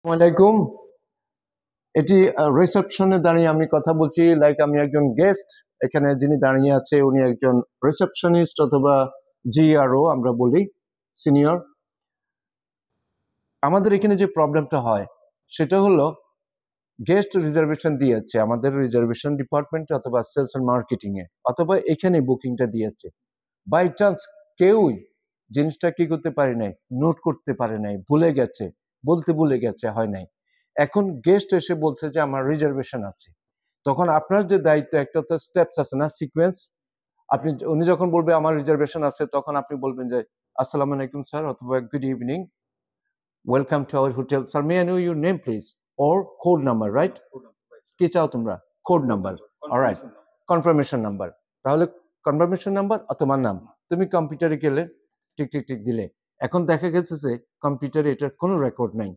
আসসালামাইকুম। এটি রিসেপশনে দাঁড়িয়ে আমি কথা বলছি, লাইক আমি একজন গেস্ট। এখানে যিনি দাঁড়িয়ে আছে উনি একজন রিসেপশনিস্ট অথবা জিআরও আমরা বলি, সিনিয়র। আমাদের এখানে যে প্রবলেমটা হয় সেটা হলো গেস্ট রিজার্ভেশন দিয়েছে আমাদের রিজার্ভেশন ডিপার্টমেন্টে অথবা সেলস এন্ড মার্কেটিং এ অথবা এখানে বুকিংটা দিয়েছে। বাই চান্স কেউই জিনিসটা কি করতে পারে নাই, নোট করতে পারে নাই, ভুলে গেছে, বলতে ভুলে গেছে, হয় নাই। এখন গেস্ট এসে বলছে যে আমার রিজার্ভেশন আছে, তখন আপনার যে দায়িত্ব, একটা তো স্টেপস আছে না, সিকোয়েন্স। উনি যখন বলবে আমার রিজার্ভেশন আছে, তখন আপনি বলবেন যে আসসালামু আলাইকুম স্যার, অথবা good evening, welcome to our hotel sir, may I know your name please, or code number, right? কি চাও তোমরা? Code number, alright, confirmation number. তাহলে কনফার্মেশন নাম্বার অথবা নাম, তুমি কম্পিউটারে গেলে টিক টিক টিক দিলে, এখন দেখা গেছে যে কম্পিউটারে এটার কোনো রেকর্ড নাই।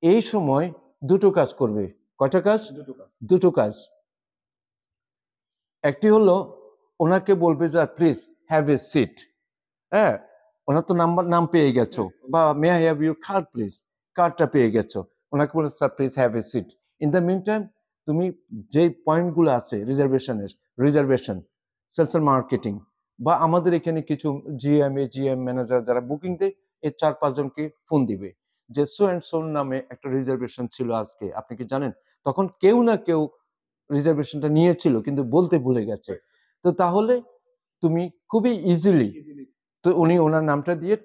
এই সময় দুটো কাজ করবে। কয়টা কাজ? দুটো কাজ। একটি হলো ওনাকে বলবে যে প্লিজ হ্যাভ এ সিট। হ্যাঁ, ওনার তো নাম পেয়ে গেছো, বা may I have your card please, কার্ডটা পেয়ে গেছো, ওনাকে বলে sir please have a seat. In the meantime তুমি যে পয়েন্টগুলো আছে রিজার্ভেশন, সেলস এন্ড মার্কেটিং, বা আমাদের এখানে কিছু জিএম ম্যানেজার যারা বুকিং দেয়, এই 4-5 জনকে ফোন দিবে যে সো অ্যান্ড সো নামে একটা রিজার্ভেশন ছিল আজকে, আপনি কি জানেন? তখন কেউ না কেউ রিজার্ভেশনটা নিয়েছিল কিন্তু বলতে ভুলে গেছে। তো তাহলে তুমি খুবই ইজিলি, তো উনি ওনার নামটা দিয়ে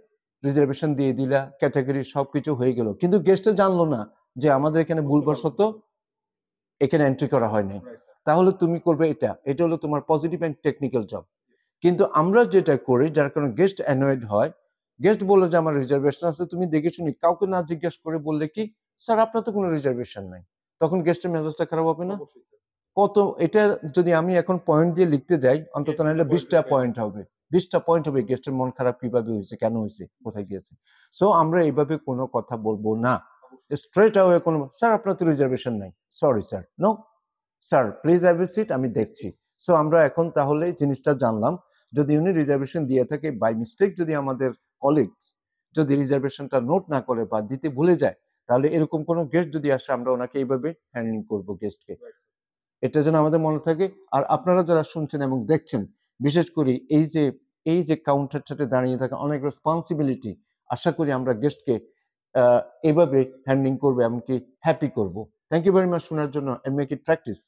রিজার্ভেশন দিয়ে দিলা, ক্যাটাগরি সবকিছু হয়ে গেল, কিন্তু গেস্টটা জানলো না যে আমাদের এখানে ভুলবশত এখানে এন্ট্রি করা হয় নাই। তাহলে তুমি করবে এটা হলো তোমার পজিটিভ এন্ড টেকনিক্যাল জব। কিন্তু আমরা যেটা করি, যার কারণে গেস্ট অ্যানয়েড হয়, গেস্ট বললো যে আমার রিজার্ভেশন আছে, তুমি দেখে শুনি কাউকে না জিজ্ঞেস করে বললে কি স্যার আপনার তো কোনো রিজার্ভেশন নাই, তখন গেস্টের মেজাজটা খারাপ হবে না? কত এটা যদি আমি এখন পয়েন্ট দিয়ে লিখতে যাই, অন্তত নাহলে 20টা পয়েন্ট হবে, 20টা পয়েন্ট হবে গেস্টের মন খারাপ কিভাবে হয়েছে, কেন হয়েছে, কোথায় গিয়েছে। সো আমরা এইভাবে কোনো কথা বলবো না, স্ট্রেট আওয়ে কোনো স্যার আপনার তো রিজার্ভেশন নাই, sorry sir, no sir please have a seat, আমি দেখছি। সো আমরা এখন তাহলে জিনিসটা জানলাম, যদি উনি রিজার্ভেশন দিয়ে থাকে বাই মিস্টেক, যদি আমাদের কলিগস যদি রিজার্ভেশনটা নোট না করে বা দিতে ভুলে যায়, তাহলে এরকম কোনো গেস্ট যদি আসে আমরা ওনাকে এইভাবে হ্যান্ডলিং করবো গেস্টকে। এটা যেন আমাদের মনে থাকে। আর আপনারা যারা শুনছেন এবং দেখছেন, বিশেষ করে এই যে কাউন্টারটাতে দাঁড়িয়ে থাকা অনেক রেসপন্সিবিলিটি, আশা করি আমরা গেস্টকে এভাবে হ্যান্ডলিং করবো, এমনকি হ্যাপি করবো। থ্যাংক ইউ ভেরি মাচ শোনার জন্য, এন্ড মেক ইট প্র্যাকটিস।